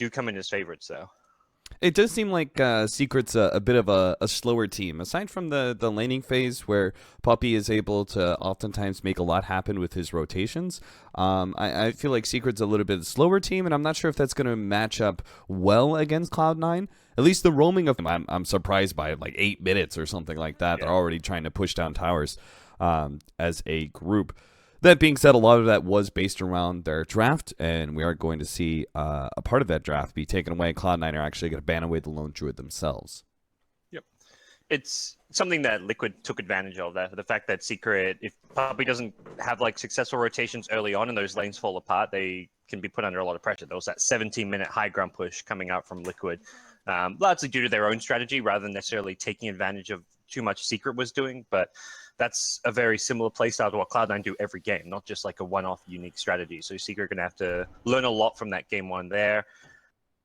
do come in as favorites, though. It does seem like Secret's a bit of a slower team. Aside from the laning phase, where Puppy is able to oftentimes make a lot happen with his rotations, I feel like Secret's a little bit slower team, and I'm not sure if that's going to match up well against Cloud9. At least the roaming of I'm surprised by like 8 minutes or something like that. Yeah. They're already trying to push down towers as a group. That being said, a lot of that was based around their draft, and we are going to see a part of that draft be taken away. Cloud9 are actually going to ban away the Lone Druid themselves. Yep. It's something that Liquid took advantage of. That the fact that Secret, if Puppy doesn't have like successful rotations early on and those lanes fall apart, they can be put under a lot of pressure. There was that 17-minute high ground push coming out from Liquid, largely due to their own strategy rather than necessarily taking advantage of too much Secret was doing. But that's a very similar playstyle to what Cloud9 do every game, not just like a one-off unique strategy. So Secret are going to have to learn a lot from that game one there,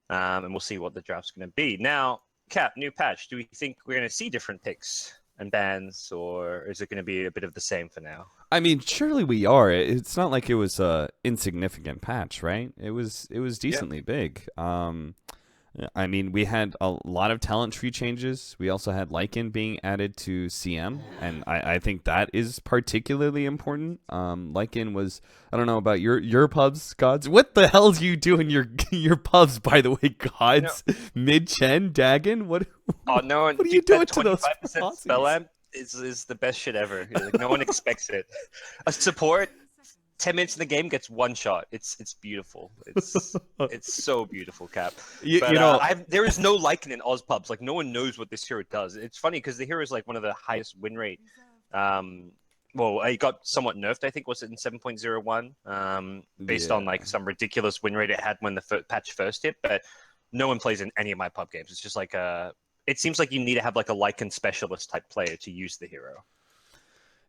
and we'll see what the draft's going to be. Now, Cap, new patch. Do we think we're going to see different picks and bans, or is it going to be a bit of the same for now? I mean, surely we are. It's not like it was a insignificant patch, right? It was decently big. I mean, we had a lot of talent tree changes. We also had Lycan being added to CM, and I think that is particularly important. Lycan was, I don't know about your pubs, Gods. What the hell do you do in your pubs, by the way, Gods? Mid-Chen, Dagon? What? Oh, no one, What are you doing to those 25% spell amp is the best shit ever. Like, no one expects it. A support 10 minutes in the game gets one shot. It's beautiful. It's so beautiful, Cap. There is no Lycan in Oz pubs. Like, no one knows what this hero does. It's funny because the hero is like one of the highest win rate. Well, it got somewhat nerfed, I think, was it in 7.01? Based on like some ridiculous win rate it had when the patch first hit. But no one plays in any of my pub games. It's just like it seems like you need to have like a Lycan specialist type player to use the hero.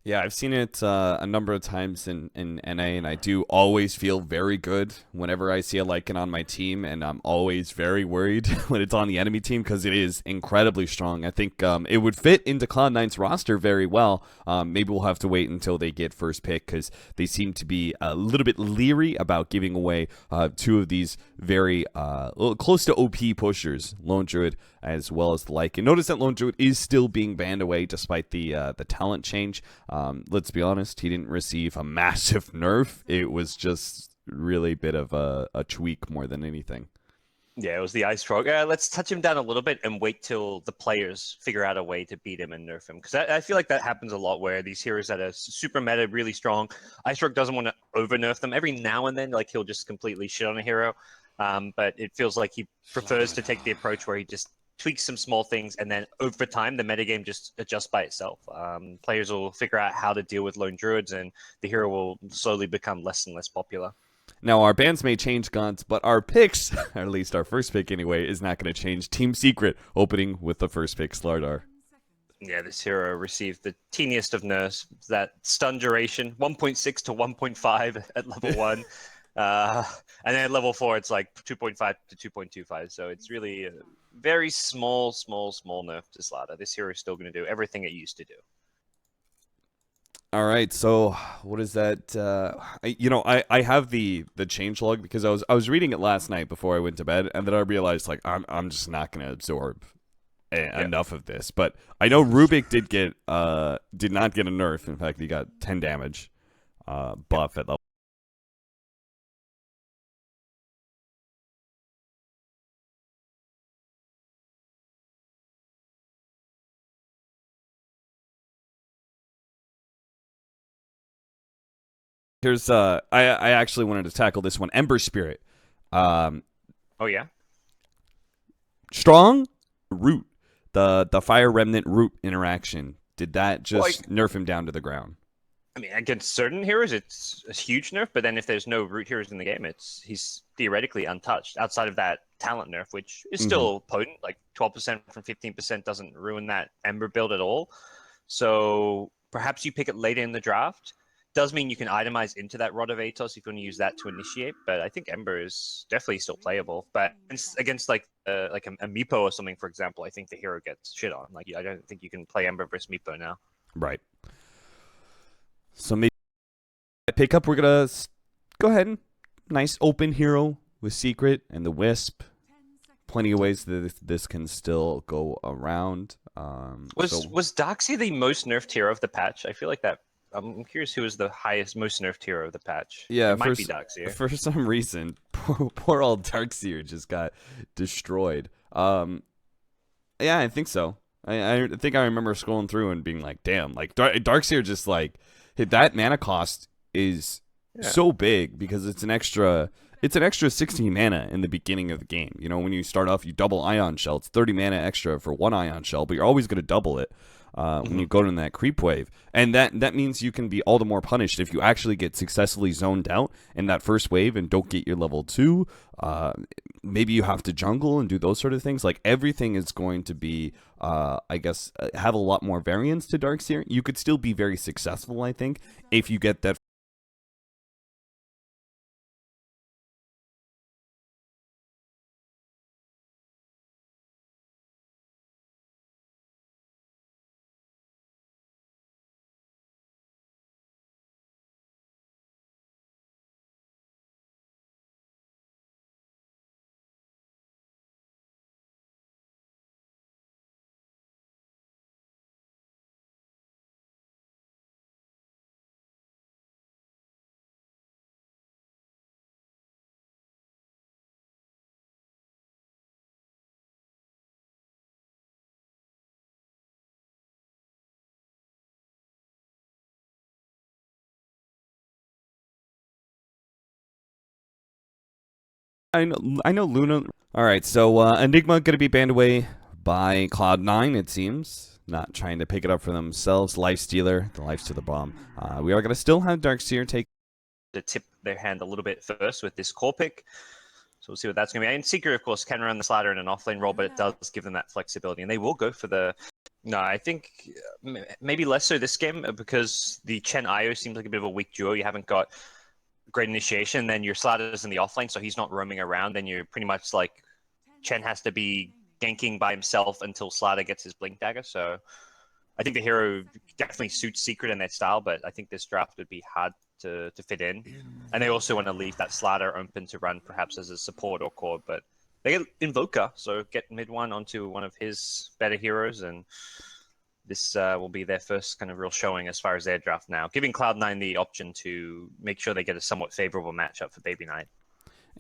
Yeah, I've seen it a number of times in NA, and I do always feel very good whenever I see a Lycan on my team, and I'm always very worried when it's on the enemy team because it is incredibly strong. I think it would fit into Cloud9's roster very well. Maybe we'll have to wait until they get first pick because they seem to be a little bit leery about giving away two of these very close to OP pushers, Lone Druid as well as the Lycan. Notice that Lone Druid is still being banned away despite the talent change. Let's be honest, he didn't receive a massive nerf. It was just really a bit of a tweak more than anything. Yeah, it was the Ice Frog. Let's touch him down a little bit and wait till the players figure out a way to beat him and nerf him. Because I feel like that happens a lot where these heroes that are super meta, really strong, Ice Frog doesn't want to over nerf them. Every now and then, like, he'll just completely shit on a hero. But it feels like he prefers to take the approach where he just tweaks some small things, and then over time, the metagame just adjusts by itself. Players will figure out how to deal with Lone Druids, and the hero will slowly become less and less popular. Now, our bans may change, Guns, but our picks, or at least our first pick anyway, is not going to change. Team Secret opening with the first pick, Slardar. Yeah, this hero received the teeniest of nerfs. That stun duration, 1.6 to 1.5 at level 1. And then at level 4, it's like 2.5 to 2.25. So it's really a very small nerf to Slaughter. This hero is still going to do everything it used to do. All right, so what is that? I have the changelog because I was reading it last night before I went to bed, and then I realized like I'm just not going to absorb enough of this. But I know Rubik did not get a nerf. In fact, he got 10 damage buff at level. Here's I actually wanted to tackle this one. Ember Spirit. Oh yeah. Strong root. The Fire Remnant root interaction. Did that just nerf him down to the ground? I mean, against certain heroes, it's a huge nerf. But then if there's no root heroes in the game, he's theoretically untouched. Outside of that talent nerf, which is still potent, like 12% from 15% doesn't ruin that Ember build at all. So perhaps you pick it later in the draft. Does mean you can itemize into that Rod of Atos if you want to use that to initiate, but I think Ember is definitely still playable. But against like a Meepo or something, for example, I think the hero gets shit on. Like, I don't think you can play Ember versus Meepo now. Right. So maybe pick up. We're gonna go ahead and nice open hero with Secret and the Wisp. plenty of ways that this can still go around. Was Darkseer the most nerfed hero of the patch? I feel like that. I'm curious who was the most nerfed hero of the patch. Yeah, it might be Darkseer. For some reason, poor old Darkseer just got destroyed. Yeah, I think so. I think I remember scrolling through and being like, damn, like Darkseer just like that mana cost is so big because it's an extra 16 mana in the beginning of the game. You know, when you start off, you double Ion Shell. It's 30 mana extra for one Ion Shell, but you're always going to double it when you go in that creep wave. And that means you can be all the more punished if you actually get successfully zoned out in that first wave and don't get your level 2. Maybe you have to jungle and do those sort of things. Like, everything is going to be, I guess, have a lot more variance to Darkseer. You could still be very successful, I think, if you get that. I know Luna. All right, so Enigma going to be banned away by Cloud9, it seems. Not trying to pick it up for themselves. Lifestealer, the Lifestealer bomb. We are going to still have Darkseer take to tip their hand a little bit first with this core pick. So we'll see what that's going to be. And Secret, of course, can run the slider in an offlane role, but it does give them that flexibility. And they will go for the... No, I think maybe less so this game because the Chen Io seems like a bit of a weak duo. You haven't got great initiation, then your slider's in the offlane, so he's not roaming around. Then you're pretty much like Chen has to be ganking by himself until Slider gets his Blink Dagger. So I think the hero definitely suits Secret in that style, but I think this draft would be hard to fit in. And they also want to leave that Slider open to run perhaps as a support or core, but they get Invoker, so get mid one onto one of his better heroes, and this will be their first kind of real showing as far as their draft now, giving Cloud9 the option to make sure they get a somewhat favorable matchup for Baby Knight.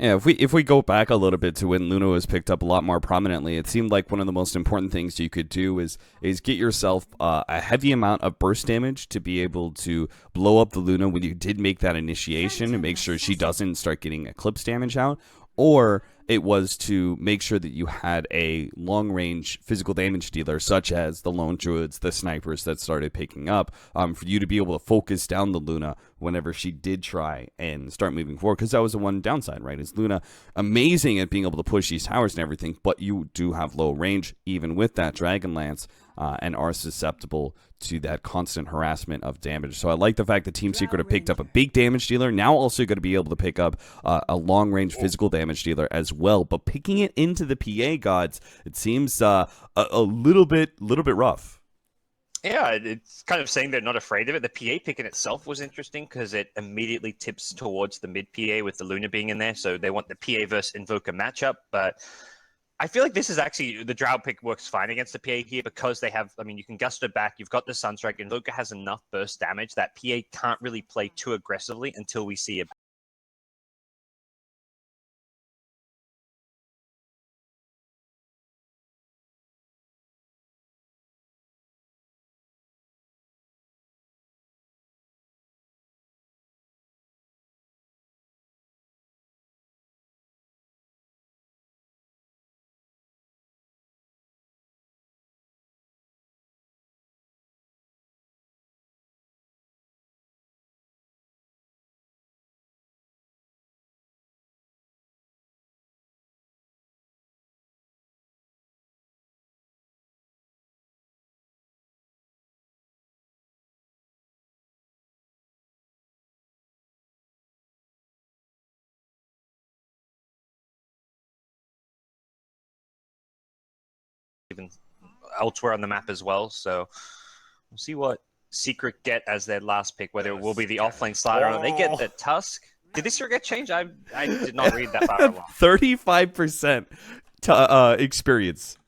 Yeah, if we go back a little bit to when Luna was picked up a lot more prominently, it seemed like one of the most important things you could do is get yourself a heavy amount of burst damage to be able to blow up the Luna when you did make that initiation and make sure she doesn't start getting eclipse damage out, or it was to make sure that you had a long-range physical damage dealer, such as the lone druids, the snipers that started picking up, for you to be able to focus down the Luna whenever she did try and start moving forward. Because that was the one downside, right? Is Luna amazing at being able to push these towers and everything, but you do have low range, even with that Dragon Lance, and are susceptible to that constant harassment of damage. So I like the fact that Team Secret have picked up a big damage dealer, now also going to be able to pick up a long-range physical damage dealer as well. But picking it into the PA gods, it seems a little bit rough. Yeah, it's kind of saying they're not afraid of it. The PA pick in itself was interesting because it immediately tips towards the mid PA with the Luna being in there. So they want the PA versus Invoker matchup, but I feel like this is actually, the Drow pick works fine against the PA here because they have, I mean, you can gust it back, you've got the Sunstrike, Invoker has enough burst damage that PA can't really play too aggressively until we see it. Even elsewhere on the map as well. So we'll see what Secret get as their last pick, whether it will be the offlane slider or they get the Tusk. Did this year get changed? I did not read that far along. 35%. experience.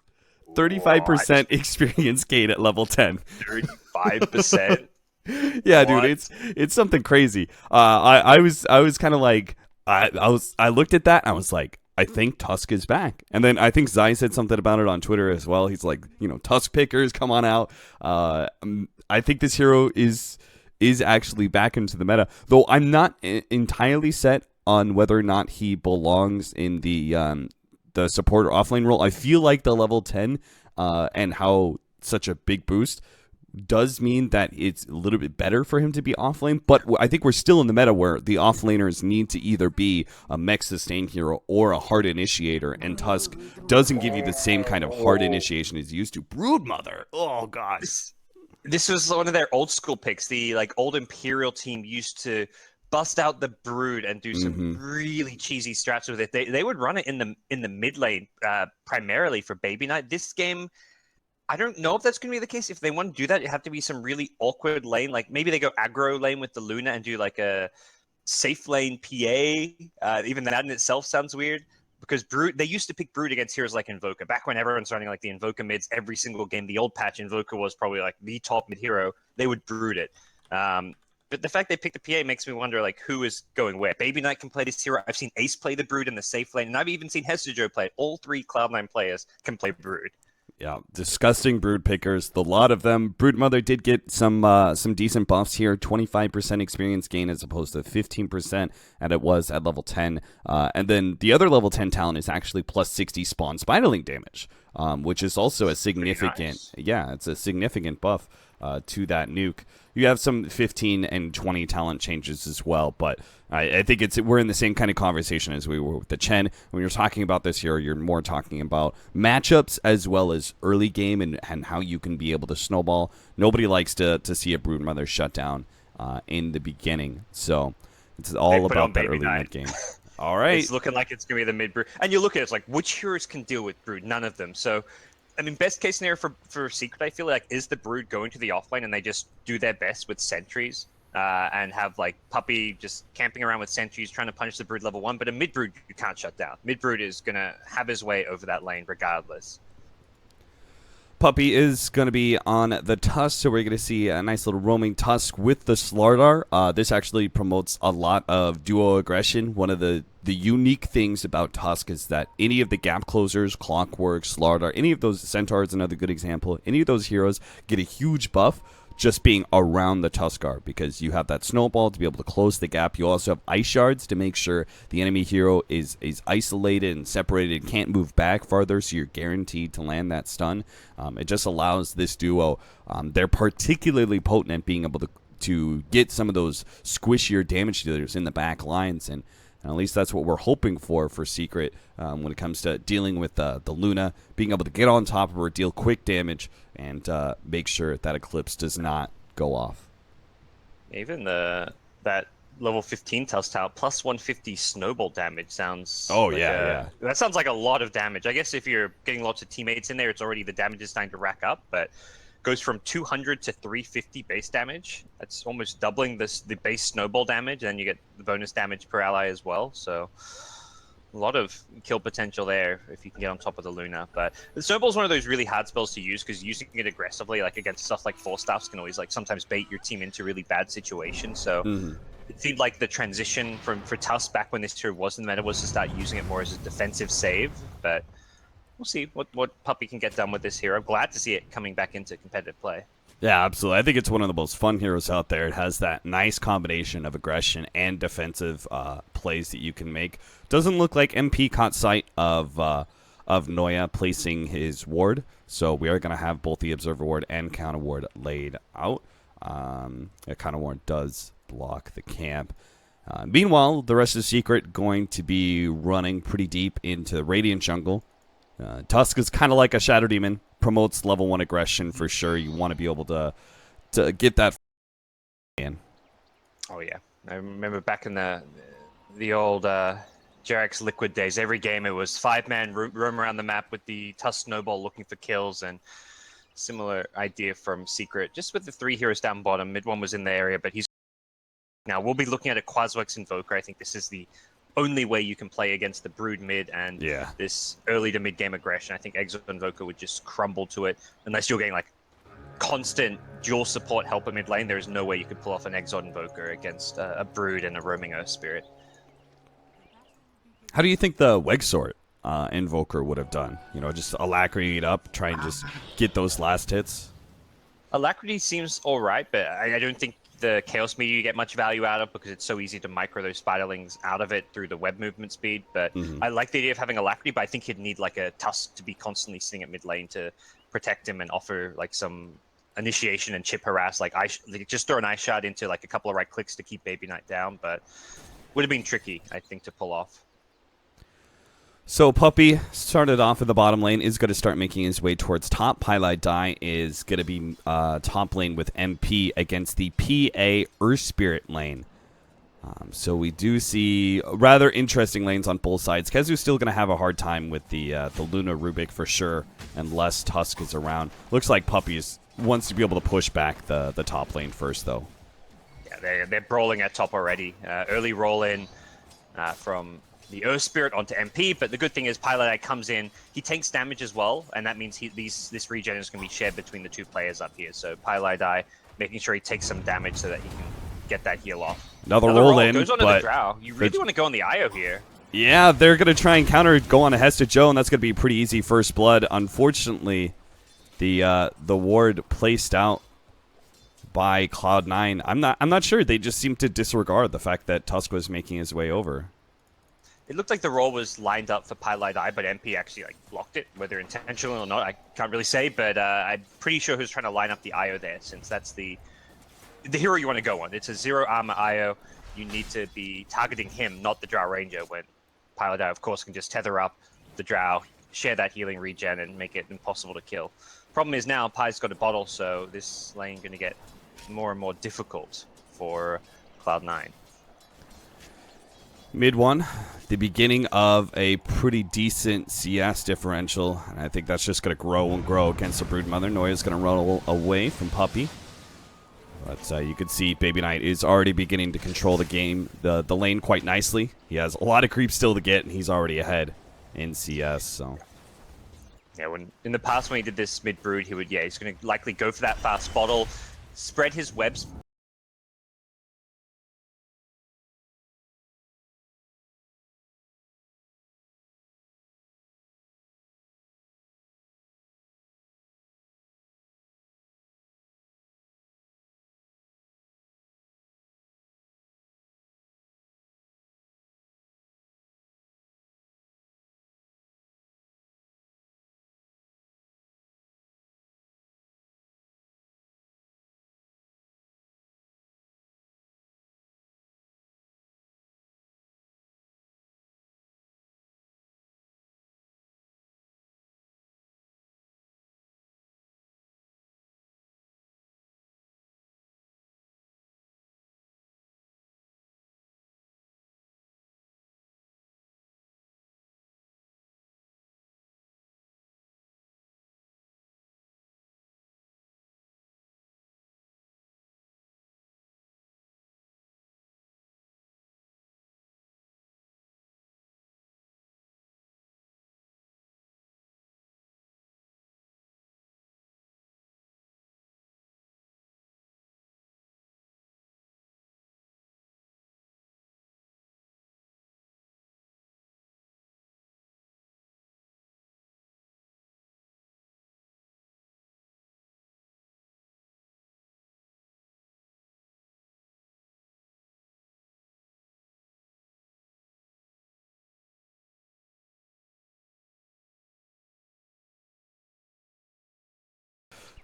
What? 35% experience gain at level 10. 35%? Yeah, dude, What? it's something crazy. I was kind of like I looked at that and I was like, I think Tusk is back. And then I think Zai said something about it on Twitter as well. He's like, Tusk pickers, come on out. I think this hero is actually back into the meta, though I'm not entirely set on whether or not he belongs in the support or offlane role. I feel like the level 10 and how such a big boost does mean that it's a little bit better for him to be offlane, but I think we're still in the meta where the offlaners need to either be a mech sustain hero or a hard initiator, and Tusk doesn't give you the same kind of hard initiation as he used to. Broodmother, oh god. This was one of their old school picks. The old Imperial team used to bust out the Brood and do some really cheesy strats with it. They would run it in the mid lane primarily for Baby Knight. This game, I don't know if that's going to be the case. If they want to do that, it have to be some really awkward lane. Like maybe they go aggro lane with the Luna and do like a safe lane PA. Even that in itself sounds weird because Brood, they used to pick Brood against heroes like Invoker. Back when everyone's running like the Invoker mids every single game, the old patch Invoker was probably like the top mid hero. They would Brood it. But the fact they picked the PA makes me wonder like who is going where. Baby Knight can play this hero. I've seen Ace play the Brood in the safe lane, and I've even seen Hesijo play it. All three Cloud9 players can play Brood. Yeah, disgusting Brood pickers. The lot of them. Broodmother did get some decent buffs here. 25% experience gain as opposed to 15%, and it was at level 10. And then the other level 10 talent is actually plus 60 spawn spiderling damage, which is also a significant. Nice. Yeah, it's a significant buff to that nuke. You have some 15 and 20 talent changes as well, but I think we're in the same kind of conversation as we were with the Chen. When you're talking about this here, you're more talking about matchups as well as early game and how you can be able to snowball. Nobody likes to see a Broodmother shut down in the beginning, so it's all about that early mid game. All right. It's looking like it's going to be the mid Brood. And you look at it, it's like, which heroes can deal with Brood? None of them. So, I mean, best case scenario for Secret, I feel like, is the Brood going to the offlane and they just do their best with sentries and have, like, Puppey just camping around with sentries trying to punish the Brood level 1. But a mid Brood, you can't shut down. Mid Brood is going to have his way over that lane regardless. Puppey is going to be on the Tusk, so we're going to see a nice little roaming Tusk with the Slardar. This actually promotes a lot of duo aggression. One of the unique things about Tusk is that any of the gap closers, Clockwork, Slardar, any of those, Centaur is another good example, any of those heroes get a huge buff just being around the Tuskar, because you have that snowball to be able to close the gap. You also have ice shards to make sure the enemy hero is isolated and separated and can't move back farther, so you're guaranteed to land that stun. It just allows this duo, they're particularly potent at being able to get some of those squishier damage dealers in the back lines, and at least that's what we're hoping for Secret when it comes to dealing with the Luna, being able to get on top of her, deal quick damage, and make sure that Eclipse does not go off. Even that level 15 Tusk Tower plus 150 snowball damage sounds... yeah. That sounds like a lot of damage. I guess if you're getting lots of teammates in there, it's already the damage is starting to rack up, but goes from 200 to 350 base damage. That's almost doubling the base snowball damage, and then you get the bonus damage per ally as well. So a lot of kill potential there if you can get on top of the Luna. But the snowball is one of those really hard spells to use because using it aggressively, like against stuff like Force Staffs, can always like sometimes bait your team into really bad situations. So it seemed like the transition for Tusk back when this hero was in the meta was to start using it more as a defensive save. But we'll see what Puppey can get done with this hero. I'm glad to see it coming back into competitive play. Yeah, absolutely. I think it's one of the most fun heroes out there. It has that nice combination of aggression and defensive plays that you can make. Doesn't look like MP caught sight of Noya placing his ward, so we are going to have both the Observer ward and Counter ward laid out. The Counter ward does block the camp. Meanwhile, the rest of Secret going to be running pretty deep into the Radiant jungle. Tusk is kind of like a Shadow Demon. Promotes level 1 aggression for sure. You want to be able to get that in. Oh yeah, I remember back in the old Jarek's Liquid days. Every game it was 5-man roam around the map with the Tusk Snowball looking for kills, and similar idea from Secret. Just with the 3 heroes down bottom, mid one was in the area, but he's now we'll be looking at a Quaswex Invoker. I think this is the only way you can play against the Brood mid and Yeah. this early to mid game aggression. I think Exo Invoker would just crumble to it unless you're getting like constant dual support helper mid lane. There's no way you could pull off an Exo Invoker against a Brood and a roaming Earth Spirit. How do you think the Wegsort Invoker would have done? You know, just alacrity it up, try and just get those last hits? Alacrity seems all right, but I don't think the Chaos Meteor you get much value out of because it's so easy to micro those spiderlings out of it through the web movement speed. But I like the idea of having Alacrity, but I think he'd need like a Tusk to be constantly sitting at mid lane to protect him and offer like some initiation and chip harass. Like just throw an Ice Shard into like a couple of right clicks to keep Baby Knight down, but would have been tricky, I think, to pull off. So Puppey started off in the bottom lane, is going to start making his way towards top. Pylai Dai is going to be top lane with MP against the PA Earth Spirit lane. So we do see rather interesting lanes on both sides. Kezu's still going to have a hard time with the Luna Rubik for sure, unless Tusk is around. Looks like Puppey wants to be able to push back the top lane first, though. Yeah, they're brawling at top already. Early roll in from the Earth Spirit onto MP, but the good thing is Pylai comes in, he takes damage as well, and that means this regen is going to be shared between the two players up here. So Pylai making sure he takes some damage so that he can get that heal off. Another roll in, goes onto but the Drow. You really want to go on the IO here. Yeah, they're going to try and go on a Hesta Joe, and that's going to be pretty easy first blood. Unfortunately, the ward placed out by Cloud9. I'm not sure. They just seem to disregard the fact that Tusk was making his way over. It looked like the roll was lined up for Pylai, but MP actually like blocked it. Whether intentionally or not, I can't really say. But I'm pretty sure who's trying to line up the IO there, since that's the hero you want to go on. It's a 0 armor IO. You need to be targeting him, not the Drow Ranger. When Pylai, of course, can just tether up the Drow, share that healing regen, and make it impossible to kill. Problem is now Py's got a bottle, so this lane going to get more and more difficult for Cloud9. Mid one, the beginning of a pretty decent CS differential, and I think that's just going to grow and grow against the Broodmother. Noya's going to run away from Puppey, but you can see Baby Knight is already beginning to control the game, the lane quite nicely. He has a lot of creep still to get, and he's already ahead in CS. So yeah, when in the past when he did this mid Brood, he's going to likely go for that fast bottle, spread his webs.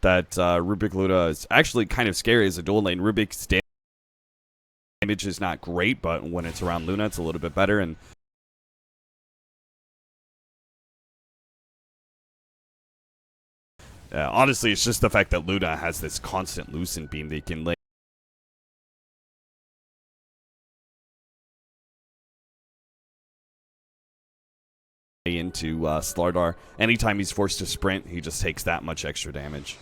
that Rubik Luna is actually kind of scary as a dual lane. Rubik's damage is not great, but when it's around Luna, it's a little bit better. And honestly, it's just the fact that Luna has this constant Lucent beam that can lay into Slardar. Anytime he's forced to sprint, he just takes that much extra damage.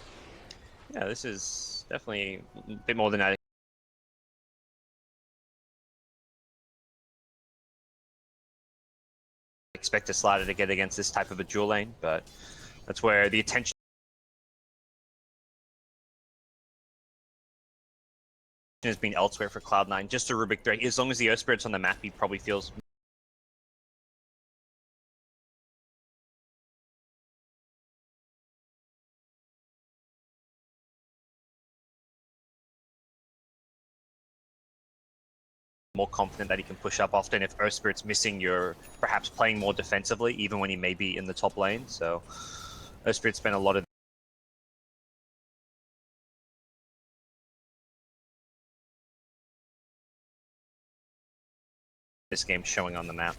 Yeah, this is definitely a bit more than I expect a slider to get against this type of a dual lane, but that's where the attention has been elsewhere for Cloud9. Just a Rubik threat. As long as the Earth Spirit's on the map, he probably feels more confident that he can push up. Often if Earth Spirit's missing, you're perhaps playing more defensively, even when he may be in the top lane. So Earth Spirit spent a lot of this game showing on the map.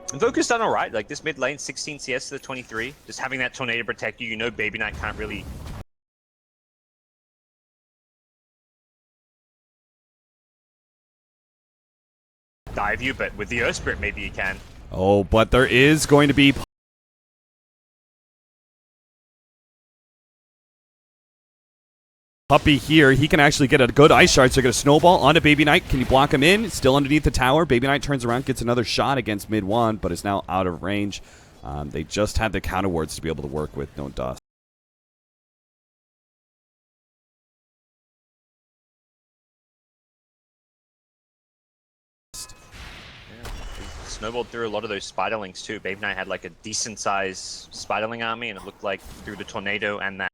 Invoker's done alright, like this mid lane, 16 CS to the 23. Just having that Tornado protect you, you know Baby Knight can't really dive you, but with the Earth Spirit maybe he can. Oh, but there is going to be Puppey here. He can actually get a good Ice Shard, so get a Snowball onto Baby Knight. Can you block him in? Still underneath the tower. Baby Knight turns around, gets another shot against mid one, but is now out of range. They just had the counter wards to be able to work with. No dust. Snowballed through a lot of those Spiderlings too. Baby Knight had like a decent size Spiderling army, and it looked like through the Tornado and that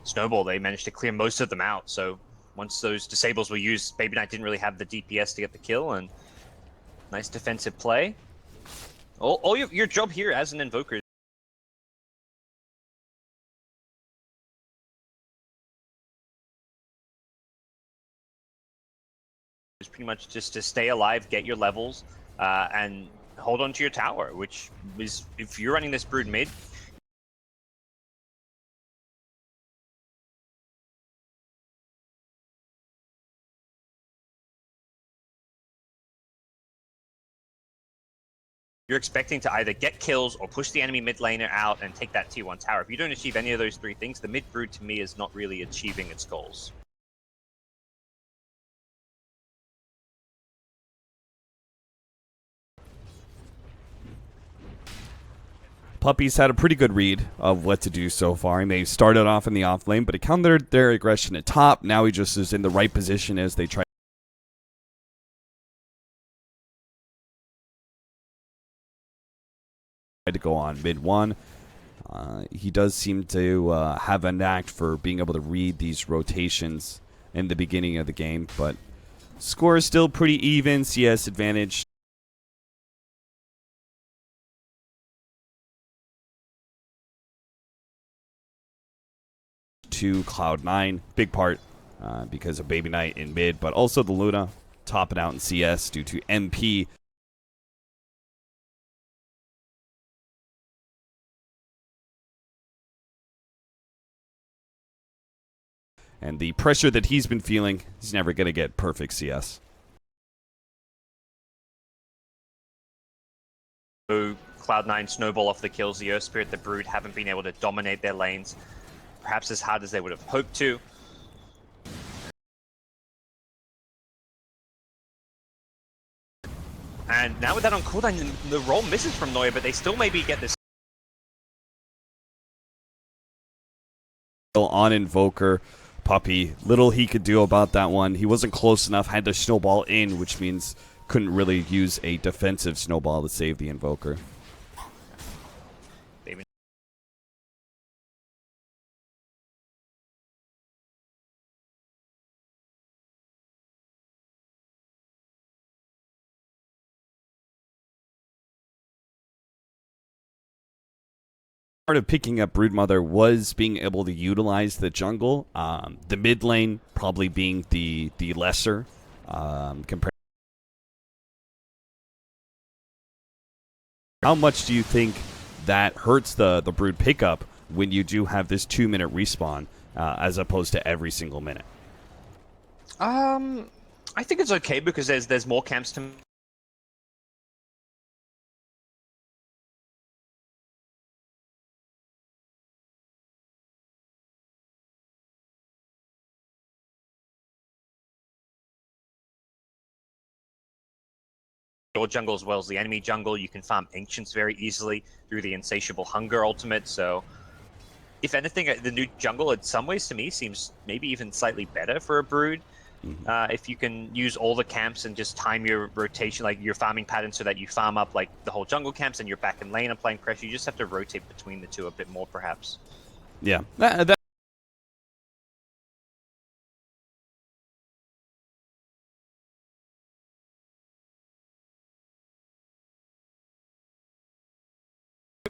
Snowball, they managed to clear most of them out. So once those disables were used, Baby Knight didn't really have the DPS to get the kill, and nice defensive play. All your job here as an Invoker is pretty much just to stay alive, get your levels, and hold on to your tower, which is, if you're running this Brood mid, you're expecting to either get kills or push the enemy mid laner out and take that tier 1 tower. If you don't achieve any of those three things, the mid Brood to me is not really achieving its goals. Puppey's had a pretty good read of what to do so far. He may have started off in the off lane, but he countered their aggression at top. Now he just is in the right position as they try to go on mid one. He does seem to have a knack for being able to read these rotations in the beginning of the game, but score is still pretty even. CS advantage. To Cloud9, big part because of Baby Knight in mid, but also the Luna topping out in CS due to MP. And the pressure that he's been feeling, he's never going to get perfect CS. So Cloud9 snowball off the kills. The Earth Spirit, the Brood haven't been able to dominate their lanes perhaps as hard as they would have hoped to. And now with that on cooldown, the roll misses from Neuer, but they still maybe get this. On Invoker, Puppey, little he could do about that one. He wasn't close enough, had to snowball in, which means couldn't really use a defensive snowball to save the Invoker. Part of picking up Broodmother was being able to utilize the jungle. The mid lane probably being the lesser compared. How much do you think that hurts the Brood pickup when you do have this 2-minute respawn as opposed to every single minute? I think it's okay because there's more camps to your jungle as well as the enemy jungle. You can farm Ancients very easily through the Insatiable Hunger ultimate. So, if anything, the new jungle, in some ways, to me, seems maybe even slightly better for a Brood. If you can use all the camps and just time your rotation, like your farming pattern, so that you farm up like the whole jungle camps and you're back in lane applying pressure. You just have to rotate between the two a bit more, perhaps. Yeah.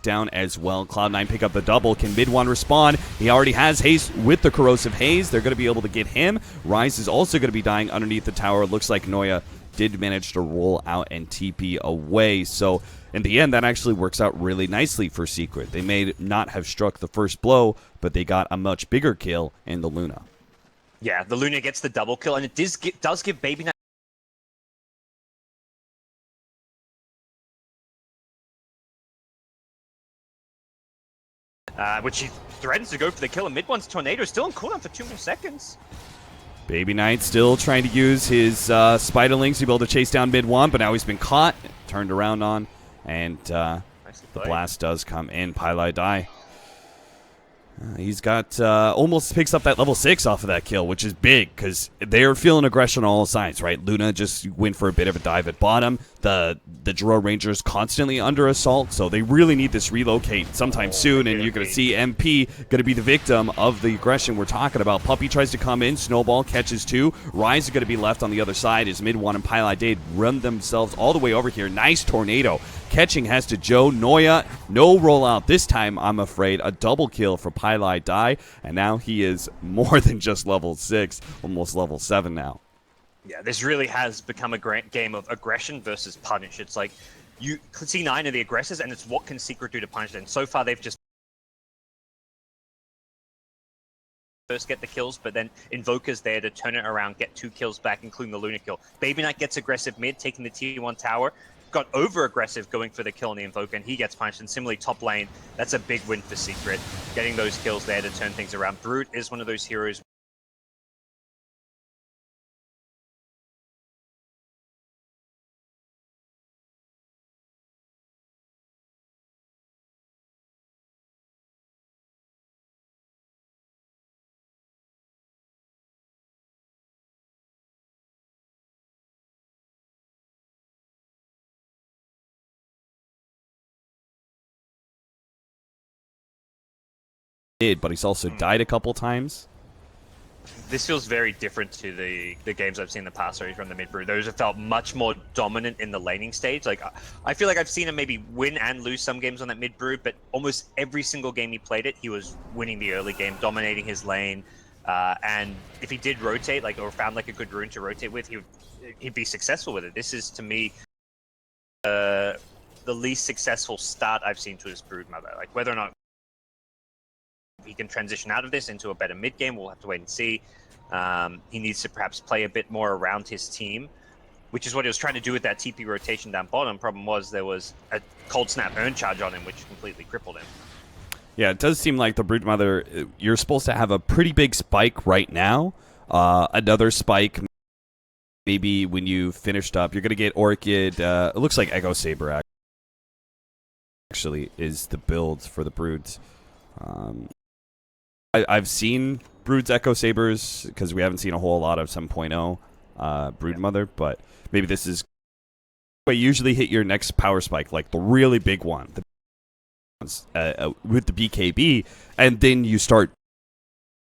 Down as well. Cloud9 pick up the double. Can mid-one respond? He already has Haze with the Corrosive Haze. They're going to be able to get him. Ryze is also going to be dying underneath the tower. It looks like Noya did manage to roll out and TP away. So in the end, that actually works out really nicely for Secret. They may not have struck the first blow, but they got a much bigger kill in the Luna. Yeah, the Luna gets the double kill, and it does give Baby Knight which he threatens to go for the kill, and mid-one's Tornado still in cooldown for 2 more seconds. Baby Knight still trying to use his Spiderlings to be able to chase down mid-one, but now he's been caught, turned around on, and the blast does come in. Pylai die. He's got almost picks up that level 6 off of that kill, which is big because they're feeling aggression on all sides, right? Luna just went for a bit of a dive at bottom. The Juro Rangers constantly under assault, so they really need this relocate sometime soon, and you're going to see MP going to be the victim of the aggression we're talking about. Puppey tries to come in, Snowball catches 2. Ryze is going to be left on the other side as mid-one and Pylai Dade run themselves all the way over here. Nice Tornado. Catching has to Joe. Noya, no rollout this time, I'm afraid. A double kill for Pylai Die, and now he is more than just level 6, almost level 7 now. Yeah, this really has become a great game of aggression versus punish. It's like, you C9 are the aggressors, and it's what can Secret do to punish them. So far, they've just first get the kills, but then Invoker's there to turn it around, get 2 kills back, including the Luna kill. Baby Knight gets aggressive mid, taking the tier 1 tower. Got over-aggressive going for the kill on the Invoker, and he gets punished. And similarly, top lane, that's a big win for Secret. Getting those kills there to turn things around. Brood is one of those heroes. But he's also died a couple times. This feels very different to the games I've seen in the past where he's run the mid Brood. Those have felt much more dominant in the laning stage. Like, I feel like I've seen him maybe win and lose some games on that mid Brood, but almost every single game he played it, he was winning the early game, dominating his lane. And if he did rotate, like, or found like a good rune to rotate with, he'd be successful with it. This is, to me, the least successful start I've seen to his Brood Mother. Like, whether or not he can transition out of this into a better mid game, we'll have to wait and see. He needs to perhaps play a bit more around his team, which is what he was trying to do with that TP rotation down bottom. Problem was there was a cold snap urn charge on him, which completely crippled him. Yeah, it does seem like the Brood Mother, you're supposed to have a pretty big spike right now. Another spike maybe when you finished up. You're going to get Orchid. It looks like Echo Saber actually is the build for the Broods. I've seen Brood's Echo Sabers because we haven't seen a whole lot of 7.0 Brood Mother, but maybe this is where you usually hit your next power spike, like the really big one with the BKB, and then you start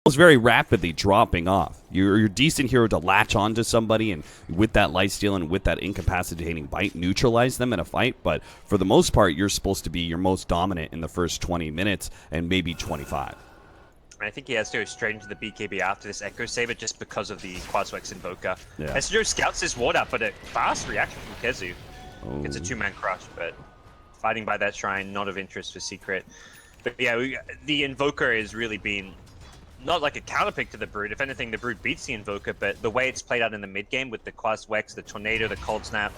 very rapidly dropping off. You're a decent hero to latch onto somebody, and with that lifesteal and with that incapacitating bite, neutralize them in a fight, but for the most part, you're supposed to be your most dominant in the first 20 minutes and maybe 25. I think he has to go straight into the BKB after this Echo Saber just because of the Quaswex Invoker. Yeah. SJO scouts this ward up, but a fast reaction from Kezu. It's a 2-man crush, but fighting by that shrine, not of interest for Secret. But yeah, the Invoker has really been not like a counterpick to the Brood. If anything, the Brood beats the Invoker, but the way it's played out in the mid game with the Quaswex, the Tornado, the Cold Snap,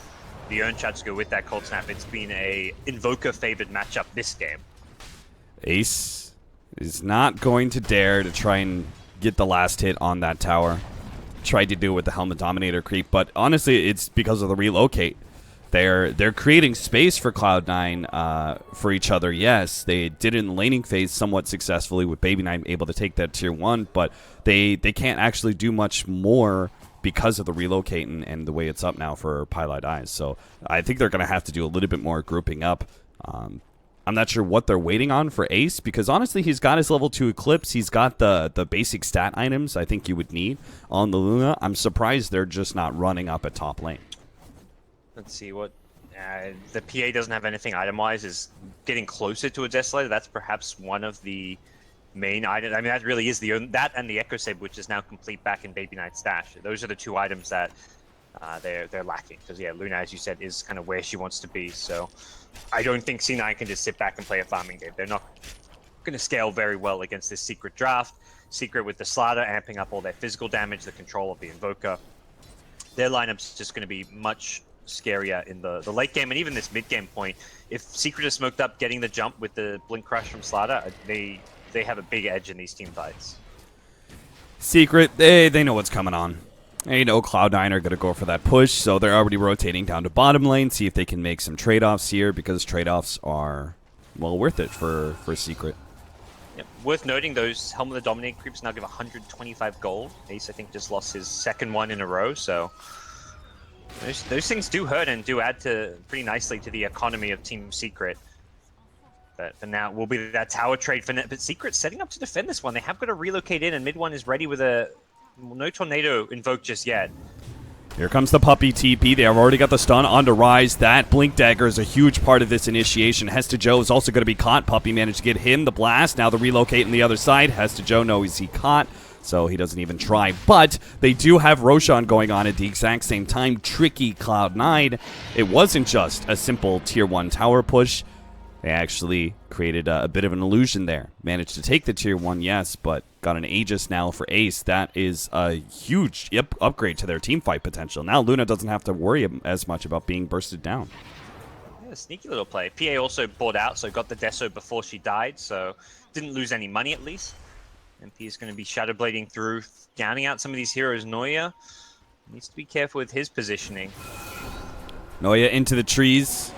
the Urn Charge to go with that Cold Snap, it's been a Invoker-favored matchup this game. Ace is not going to dare to try and get the last hit on that tower. Tried to do it with the Helmet Dominator creep, but honestly, it's because of the relocate. they're creating space for Cloud9 for each other. Yes, they did it in the laning phase somewhat successfully with Baby9 able to take that tier 1, but they can't actually do much more because of the relocate and the way it's up now for Pilot Eyes. So I think they're going to have to do a little bit more grouping up. I'm not sure what they're waiting on for Ace, because honestly, he's got his level 2 Eclipse. He's got the basic stat items I think you would need on the Luna. I'm surprised they're just not running up at top lane. Let's see what the PA doesn't have anything item-wise. Is getting closer to a Desolator. That's perhaps one of the main items. I mean, that really is that and the Echo Saber, which is now complete back in Baby Knight's stash. Those are the 2 items that they're lacking. Because yeah, Luna, as you said, is kind of where she wants to be. So I don't think C9 can just sit back and play a farming game. They're not going to scale very well against this Secret draft. Secret with the Slaughter amping up all their physical damage, the control of the Invoker. Their lineup's just going to be much scarier in the late game and even this mid game point. If Secret is smoked up getting the jump with the Blink Crush from Slaughter, they have a big edge in these team fights. Secret, they know what's coming on. They know Cloud9 are going to go for that push, so they're already rotating down to bottom lane, see if they can make some trade-offs here, because trade-offs are, well, worth it for Secret. Yep. Worth noting, those Helm of the Dominator creeps now give 125 gold. Ace, I think, just lost his second one in a row, so those things do hurt and do add to pretty nicely to the economy of Team Secret. But for now, will be that tower trade for net. But Secret setting up to defend this one. They have got to relocate in, and mid one is ready with no tornado invoked just yet. Here comes the Puppey TP. They have already got the stun onto Rise. That Blink Dagger is a huge part of this initiation. Hesta Joe is also going to be caught. Puppey managed to get him the blast. Now the relocate on the other side. Hesta Joe knows he caught, so he doesn't even try. But they do have Roshan going on at the exact same time. Tricky Cloud9. It wasn't just a simple tier 1 tower push. They actually created a bit of an illusion there. Managed to take the tier 1, yes, but got an Aegis now for Ace. That is a huge upgrade to their team fight potential. Now Luna doesn't have to worry as much about being bursted down. Yeah, sneaky little play. PA also bought out, so got the Deso before she died, so didn't lose any money at least. MP is going to be shadow blading through, downing out some of these heroes. Noya needs to be careful with his positioning. Noya into the trees.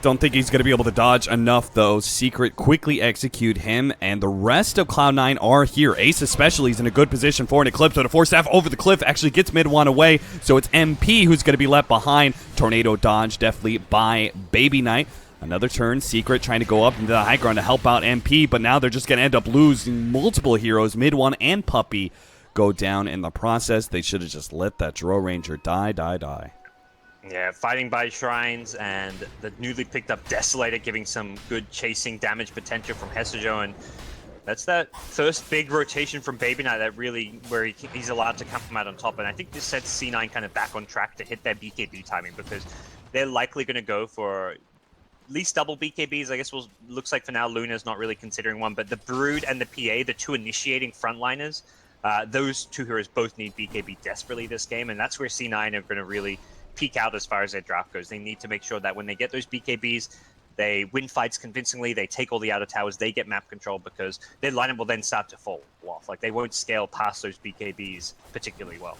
Don't think he's going to be able to dodge enough, though. Secret quickly execute him, and the rest of Cloud9 are here. Ace especially is in a good position for an Eclipse, but a Force Staff over the cliff actually gets mid one away, so it's MP who's going to be left behind. Tornado dodge definitely by Baby Knight. Another turn, Secret trying to go up into the high ground to help out MP, but now they're just going to end up losing multiple heroes. Mid one and Puppey go down in the process. They should have just let that Drow Ranger die. Yeah, fighting by shrines and the newly picked up Desolator giving some good chasing damage potential from Hesajo, and that's that first big rotation from Baby Knight that really where he's allowed to come out on top. And I think this sets C9 kind of back on track to hit their BKB timing, because they're likely going to go for at least double BKBs. I guess looks like for now Luna's not really considering one, but the Brood and the PA, the 2 initiating frontliners, those 2 heroes both need BKB desperately this game, and that's where C9 are going to really peak out as far as their draft goes. They need to make sure that when they get those BKBs, they win fights convincingly, they take all the outer towers, they get map control, because their lineup will then start to fall off. Like, they won't scale past those BKBs particularly well.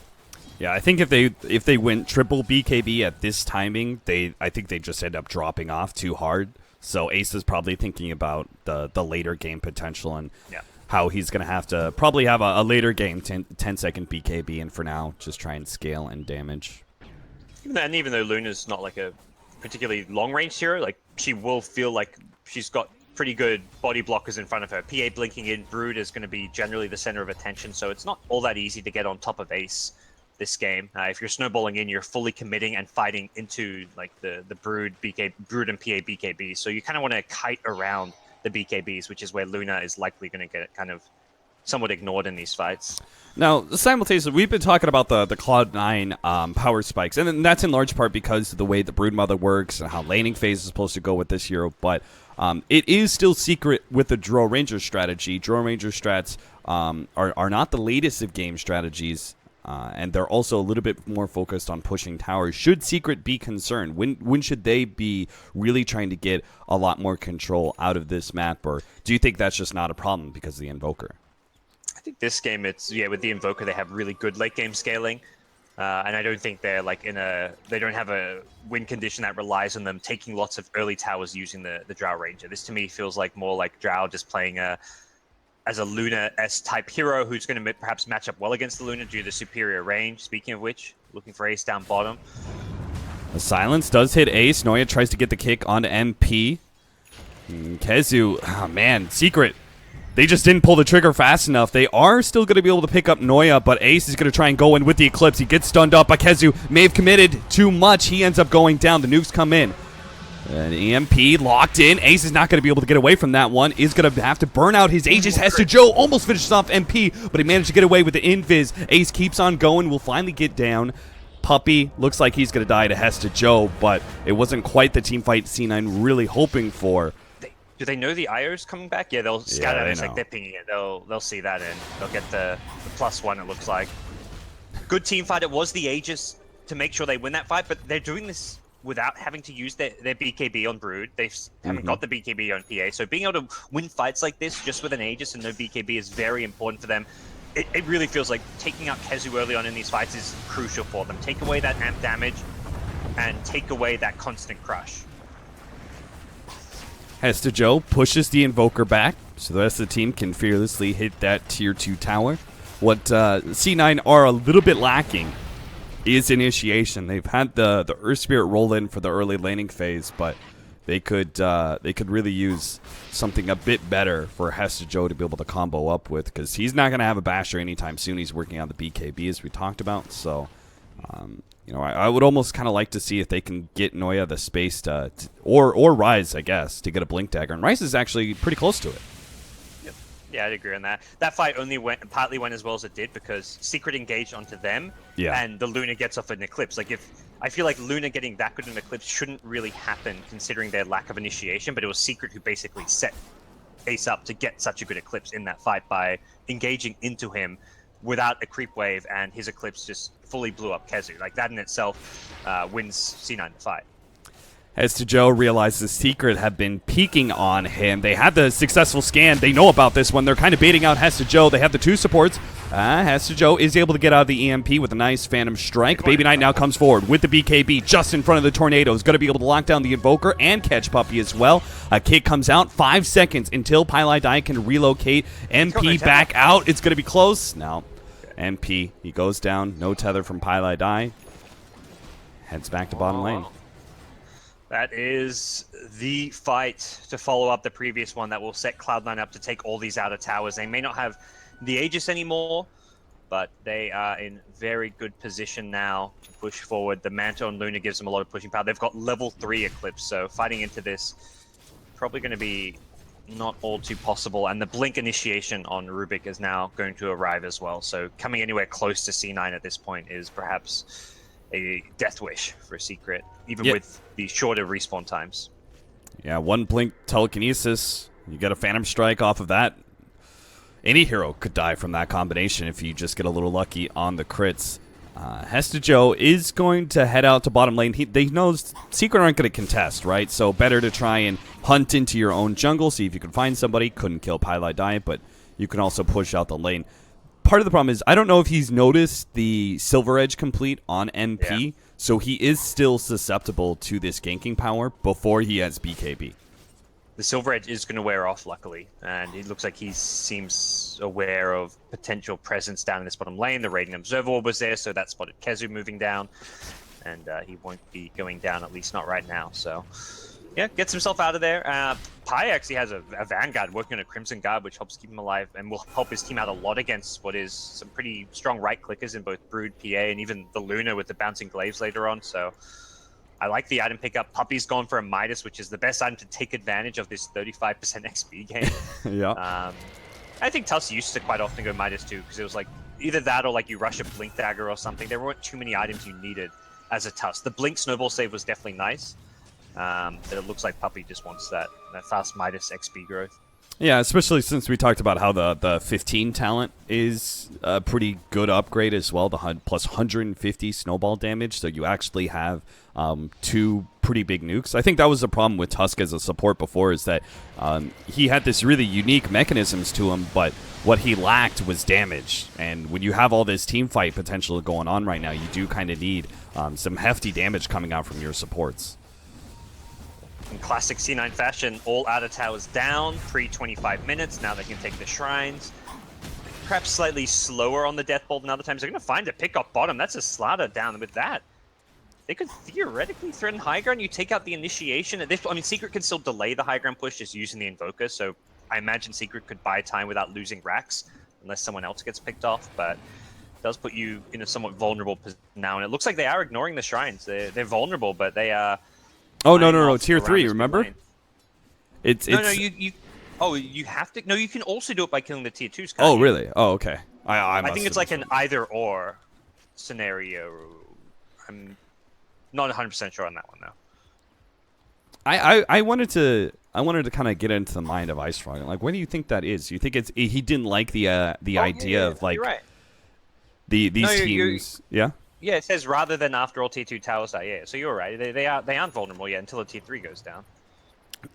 Yeah, I think if they went triple BKB at this timing, I think they just end up dropping off too hard. So Ace is probably thinking about the later game potential and how he's going to have to probably have a later game 10-second BKB, and for now, just try and scale and damage. And even though Luna's not like a particularly long-range hero, like she will feel like she's got pretty good body blockers in front of her. PA blinking in, Brood is going to be generally the center of attention, so it's not all that easy to get on top of Ace this game. If you're snowballing in, you're fully committing and fighting into like the Brood and PA BKB, so you kind of want to kite around the BKBs, which is where Luna is likely going to get kind of somewhat ignored in these fights. Now, simultaneously, we've been talking about the Cloud9 power spikes, and that's in large part because of the way the Broodmother works and how laning phase is supposed to go with this hero, but it is still Secret with the Drow Ranger strategy. Drow Ranger strats are not the latest of game strategies, and they're also a little bit more focused on pushing towers. Should Secret be concerned? When should they be really trying to get a lot more control out of this map, or do you think that's just not a problem because of the Invoker? I think this game, it's with the Invoker, they have really good late game scaling. And I don't think they're like they don't have a win condition that relies on them taking lots of early towers using the Drow Ranger. This to me feels like more like Drow just playing as a Luna-esque type hero who's going to perhaps match up well against the Luna due to the superior range. Speaking of which, looking for Ace down bottom. The silence does hit Ace. Noya tries to get the kick onto MP. Kezu, oh man, Secret. They just didn't pull the trigger fast enough. They are still going to be able to pick up Noya, but Ace is going to try and go in with the Eclipse. He gets stunned up, but Kezu may have committed too much. He ends up going down. The nukes come in. An EMP locked in. Ace is not going to be able to get away from that one. Is going to have to burn out his Aegis. Hester Joe almost finishes off MP, but he managed to get away with the invis. Ace keeps on going. Will finally get down. Puppy looks like he's going to die to Hester Joe, but it wasn't quite the team fight C9 really hoping for. Do they know the IO's coming back? Yeah, they'll scout Yeah, it. they It's know. like they're pinging it. They'll see that and they'll get the +1, it looks like. Good team fight. It was the Aegis to make sure they win that fight, but they're doing this without having to use their BKB on Brood. They haven't got the BKB on PA, so being able to win fights like this just with an Aegis and no BKB is very important for them. It really feels like taking out Kezu early on in these fights is crucial for them. Take away that amp damage and take away that constant crush. Hester Joe pushes the Invoker back, so the rest of the team can fearlessly hit that Tier 2 tower. What C9 are a little bit lacking is initiation. They've had the Earth Spirit roll in for the early laning phase, but they could really use something a bit better for Hester Joe to be able to combo up with, because he's not going to have a Basher anytime soon. He's working on the BKB, as we talked about, so... you know, I would almost kind of like to see if they can get Noya the space or Rise, I guess, to get a Blink Dagger. And Rise is actually pretty close to it. Yep. Yeah, I'd agree on that. That fight partly went as well as it did because Secret engaged onto them, and the Luna gets off an Eclipse. Like, I feel like Luna getting that good an Eclipse shouldn't really happen considering their lack of initiation, but it was Secret who basically set Ace up to get such a good Eclipse in that fight by engaging into him without a creep wave, and his Eclipse just fully blew up Kezu. Like, that in itself wins C9 the fight. Hester Joe realizes Secret have been peeking on him. They had the successful scan. They know about this one. They're kind of baiting out Hester Joe. They have the 2 supports. Hester Joe is able to get out of the EMP with a nice Phantom Strike. Baby Knight now comes forward with the BKB just in front of the Tornado. Is going to be able to lock down the Invoker and catch Puppy as well. A kick comes out. 5 seconds until Pylai Dai can relocate. MP back out. It's going to be close. Now, MP, he goes down. No tether from Pylai Dai. Heads back to bottom lane. That is the fight to follow up the previous one that will set Cloud9 up to take all these outer towers. They may not have the Aegis anymore, but they are in very good position now to push forward. The Manta on Luna gives them a lot of pushing power. They've got level 3 Eclipse, so fighting into this probably going to be not all too possible. And the Blink initiation on Rubik is now going to arrive as well. So coming anywhere close to C9 at this point is perhaps a death wish for a Secret, even with the shorter respawn times. Yeah, 1 Blink telekinesis. You get a Phantom Strike off of that. Any hero could die from that combination if you just get a little lucky on the crits. Hester Joe is going to head out to bottom lane. They know Secret aren't going to contest, right? So better to try and hunt into your own jungle, see if you can find somebody. Couldn't kill Pylai Dai, but you can also push out the lane. Part of the problem is, I don't know if he's noticed the Silver Edge complete on MP, so he is still susceptible to this ganking power before he has BKB. The Silver Edge is going to wear off, luckily, and it looks like he seems aware of potential presence down in this bottom lane. The Radiant Observer Orb was there, so that spotted Kezu moving down, and he won't be going down, at least not right now, so... Yeah, gets himself out of there. Pi actually has a Vanguard working on a Crimson Guard, which helps keep him alive and will help his team out a lot against what is some pretty strong right-clickers in both Brood, PA, and even the Luna with the Bouncing Glaives later on. So I like the item pickup. Puppy's gone for a Midas, which is the best item to take advantage of this 35% XP gain. Yeah. I think Tuss used to quite often go Midas too, because it was like either that or like you rush a Blink Dagger or something. There weren't too many items you needed as a Tuss. The Blink Snowball save was definitely nice. But it looks like Puppy just wants that fast Midas XP growth. Yeah, especially since we talked about how the 15 talent is a pretty good upgrade as well, the plus 150 snowball damage, so you actually have 2 pretty big nukes. I think that was the problem with Tusk as a support before, is that he had this really unique mechanisms to him, but what he lacked was damage. And when you have all this team fight potential going on right now, you do kind of need some hefty damage coming out from your supports. In classic C9 fashion, all outer towers down, pre-25 minutes. Now they can take the shrines. Perhaps slightly slower on the Death Bolt than other times. They're going to find a pick off bottom. That's a slaughter down with that. They could theoretically threaten high ground. You take out the initiation. I mean, Secret can still delay the high ground push just using the Invoker, so I imagine Secret could buy time without losing racks, unless someone else gets picked off, but it does put you in a somewhat vulnerable position now, and it looks like they are ignoring the shrines. They're vulnerable, but they are... Oh, no, tier 3, remember? It's you have to... No, you can also do it by killing the tier 2s. Oh, really? Oh, okay. I think it's like an either-or scenario. I'm not 100% sure on that one, though. I wanted to kind of get into the mind of Icestrong. Like, what do you think that is? You think it's he didn't like the idea of like right. these teams? Yeah. Yeah, it says rather than after all tier 2 towers die. Yeah, so you're right. They aren't vulnerable yet until the tier 3 goes down.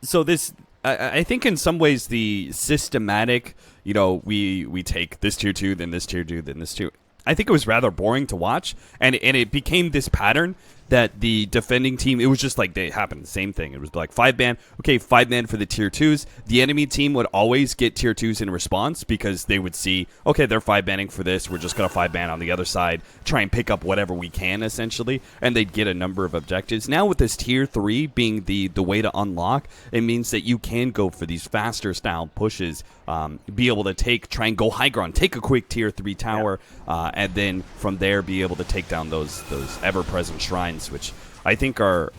So this, I think in some ways the systematic, we take this tier 2, then this tier 2, then this tier. I think it was rather boring to watch, and it became this pattern that the defending team, it was just like they happened the same thing. It was like 5-man, okay, 5-man for the tier 2s. The enemy team would always get tier 2s in response because they would see, okay, they're 5-manning for this. We're just going to 5-man on the other side, try and pick up whatever we can, essentially, and they'd get a number of objectives. Now with this tier 3 being the way to unlock, it means that you can go for these faster style pushes, be able to try and go high ground, take a quick tier 3 tower, and then from there be able to take down those ever-present shrines, which I think are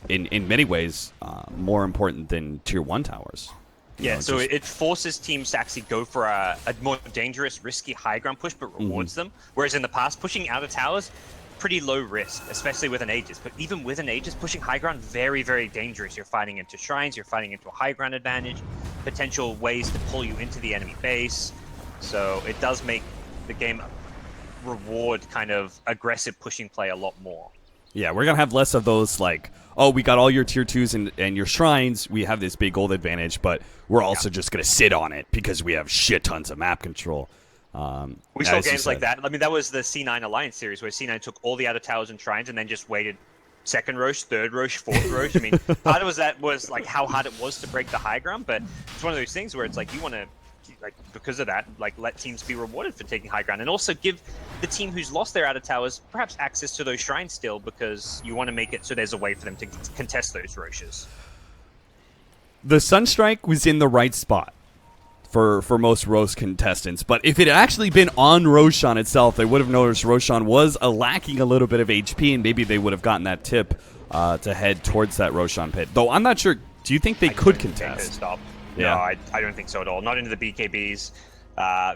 in many ways more important than tier 1 towers. Yeah, so it forces teams to actually go for a more dangerous, risky high ground push, but rewards them. Whereas in the past, pushing out of towers, pretty low risk, especially with an Aegis. But even with an Aegis, pushing high ground, very, very dangerous. You're fighting into shrines, you're fighting into a high ground advantage, potential ways to pull you into the enemy base. So it does make the game reward kind of aggressive pushing play a lot more. Yeah, we're going to have less of those, like, oh, we got all your tier 2s and your shrines, we have this big gold advantage, but we're also just going to sit on it because we have shit tons of map control. We saw games like that. I mean, that was the C9 Alliance series where C9 took all the outer towers and shrines and then just waited second Roche, third Roche, fourth Roche. I mean, part of that was like how hard it was to break the high ground, but it's one of those things where it's like you want to, like, because of that, like, let teams be rewarded for taking high ground, and also give the team who's lost their outer towers perhaps access to those shrines still, because you want to make it so there's a way for them to contest those Roches. The Sunstrike was in the right spot for most Roche contestants, but if it had actually been on Roshan itself, they would have noticed Roshan was lacking a little bit of HP, and maybe they would have gotten that tip to head towards that Roshan pit. Though I'm not sure. Do you think they could contest? Yeah. No, I don't think so at all. Not into the BKBs.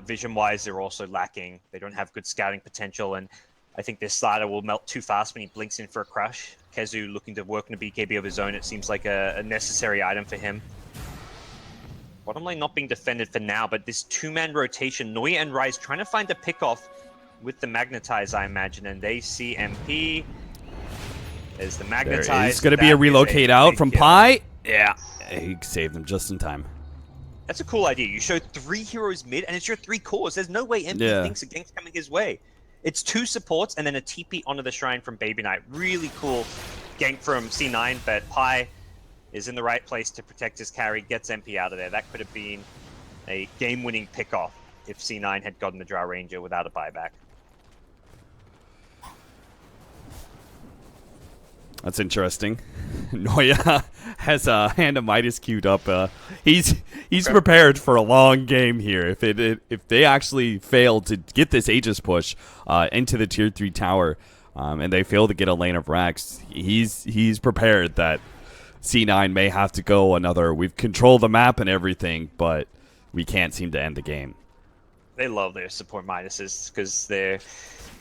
Vision-wise, they're also lacking. They don't have good scouting potential, and I think this slider will melt too fast when he blinks in for a crush. Kezu looking to work in a BKB of his own. It seems like a necessary item for him. Bottom lane not being defended for now, but this two-man rotation, Noya and Rise trying to find a pick-off with the Magnetize, I imagine, and they see MP. There's the Magnetize. It's going to be a relocate out from Pi. Yeah, he saved them just in time. That's a cool idea. You show 3 heroes mid, and it's your 3 cores. There's no way MP thinks a gank's coming his way. It's 2 supports, and then a TP onto the shrine from Baby Knight. Really cool gank from C9, but Pi is in the right place to protect his carry, gets MP out of there. That could have been a game-winning pick-off if C9 had gotten the Draw Ranger without a buyback. That's interesting. Noya has a Hand of Midas queued up. He's prepared for a long game here. If they actually fail to get this Aegis push into the tier 3 tower, and they fail to get a lane of racks, he's prepared that C9 may have to go another. We've controlled the map and everything, but we can't seem to end the game. They love their support Midases because they're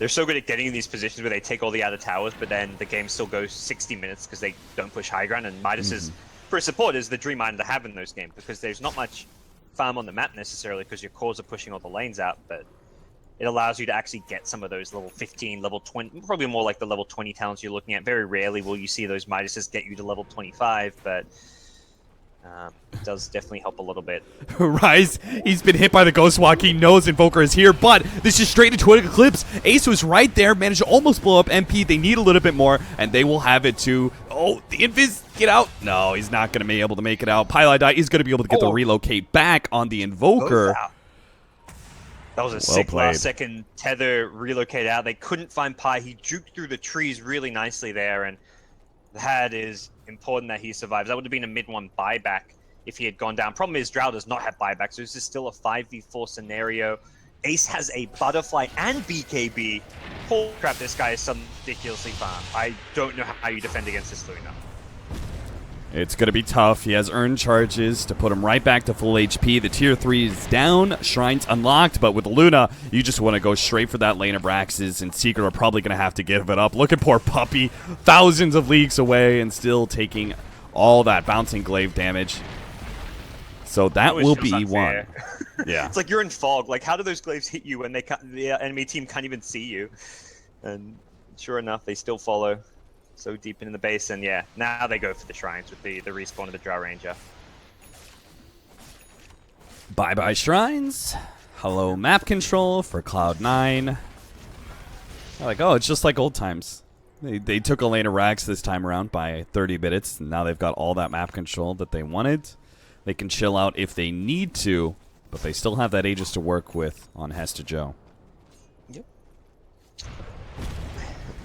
so good at getting in these positions where they take all the outer towers, but then the game still goes 60 minutes because they don't push high ground. And Midas is, for a support, is the dream item to have in those games because there's not much farm on the map necessarily because your cores are pushing all the lanes out, but it allows you to actually get some of those level 15, level 20, probably more like the level 20 talents you're looking at. Very rarely will you see those Midases get you to level 25, but it does definitely help a little bit. Rise, he's been hit by the Ghost Walk. He knows Invoker is here, but this is straight into an Eclipse. Ace was right there, managed to almost blow up MP. They need a little bit more, and they will have it too. Oh, the Invis, get out. No, he's not going to be able to make it out. Pylai is going to be able to get the relocate back on the Invoker. That was a sick last-second tether relocate out. They couldn't find Pi. He juked through the trees really nicely there, and that is important that he survives. That would have been a mid-1 buyback if he had gone down. Problem is, Drow does not have buyback, so this is still a 5v4 scenario. Ace has a Butterfly and BKB. Holy crap, this guy is some ridiculously farm. I don't know how you defend against this Luna. It's going to be tough. He has earned charges to put him right back to full HP. The tier 3 is down. Shrine's unlocked, but with Luna, you just want to go straight for that lane of Raxes, and Secret are probably going to have to give it up. Look at poor Puppy, thousands of leagues away and still taking all that bouncing glaive damage. So that will be one. Yeah. It's like you're in fog. Like, how do those glaives hit you when the enemy team can't even see you? And sure enough, they still follow. So deep in the base, and yeah, now they go for the shrines with the respawn of the Drow Ranger. Bye-bye shrines. Hello map control for Cloud9. Like, oh, it's just like old times. They took a lane of Rax this time around by 30 minutes, and now they've got all that map control that they wanted. They can chill out if they need to, but they still have that Aegis to work with on Hester Joe. Yep.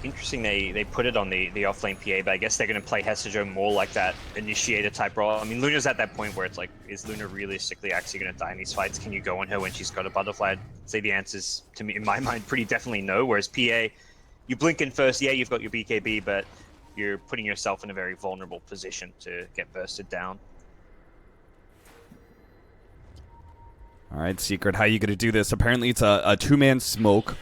Interesting they put it on the offlane PA, but I guess they're going to play Hester Joe more like that initiator type role. I mean, Luna's at that point where it's like, is Luna realistically actually going to die in these fights? Can you go on her when she's got a Butterfly? I'd say the answer's, to me, in my mind, pretty definitely no. Whereas PA, you blink in first, yeah, you've got your BKB, but you're putting yourself in a very vulnerable position to get bursted down. All right, Secret, how are you going to do this? Apparently it's a two-man smoke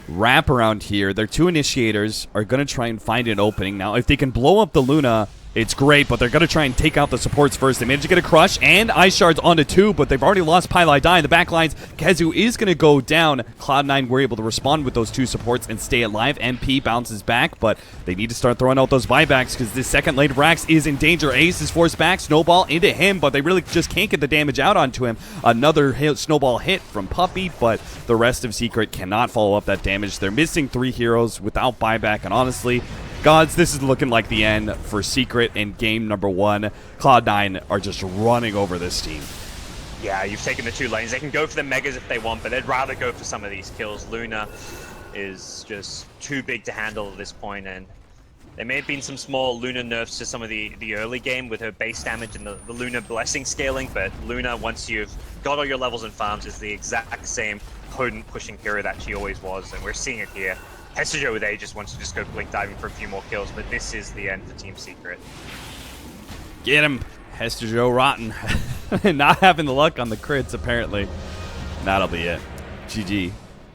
wrap around here. Their two initiators are going to try and find an opening. Now, if they can blow up the Luna, it's great, but they're going to try and take out the supports first. They managed to get a crush and Ice Shards onto 2, but they've already lost Pylai in the back lines. Kezu is going to go down. Cloud9 were able to respond with those two supports and stay alive. MP bounces back, but they need to start throwing out those buybacks because this second lane of Rax is in danger. Ace is forced back. Snowball into him, but they really just can't get the damage out onto him. Another snowball hit from Puppy, but the rest of Secret cannot follow up that damage. They're missing 3 heroes without buyback, and honestly, gods, this is looking like the end for Secret in game number 1. Cloud9 are just running over this team. Yeah, you've taken the 2 lanes. They can go for the Megas if they want, but they'd rather go for some of these kills. Luna is just too big to handle at this point, and there may have been some small Luna nerfs to some of the early game with her base damage and the Luna blessing scaling, but Luna, once you've got all your levels and farms, is the exact same potent pushing hero that she always was, and we're seeing it here. Hester Joe with Aegis wants to just go blink diving for a few more kills, but this is the end for Team Secret. Get him, Hester Joe rotten. Not having the luck on the crits, apparently. That'll be it. GG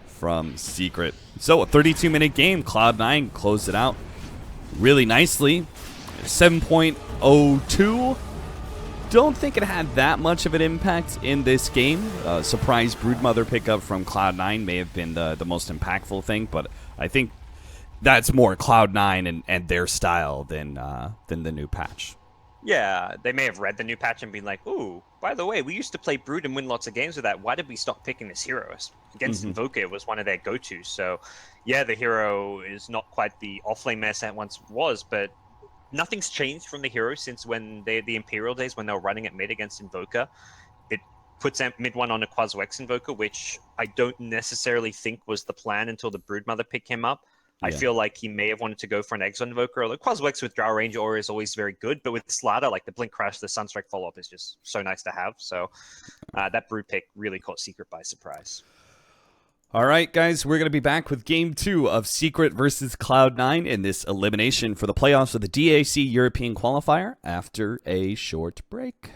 from Secret. So, a 32-minute game. Cloud9 closed it out really nicely. 7.02. Don't think it had that much of an impact in this game. Surprise Broodmother pickup from Cloud9 may have been the most impactful thing, but I think that's more Cloud9 and their style than the new patch. Yeah, they may have read the new patch and been like, ooh, by the way, we used to play Brood and win lots of games with that. Why did we stop picking this hero? Against Invoker, it was one of their go-tos. So, yeah, the hero is not quite the offlane mess that once was, but nothing's changed from the hero since when the Imperial days when they were running at mid against Invoker. It puts mid 1 on a Quaswex Invoker, which I don't necessarily think was the plan until the Broodmother pick came up. Yeah. I feel like he may have wanted to go for an Exo Invoker. Although Quaswex with Drow Ranger Aura is always very good, but with Slaughter, like the Blink Crash, the Sunstrike follow-up is just so nice to have. So that Brood pick really caught Secret by surprise. All right, guys, we're going to be back with Game 2 of Secret versus Cloud9 in this elimination for the playoffs of the DAC European Qualifier after a short break.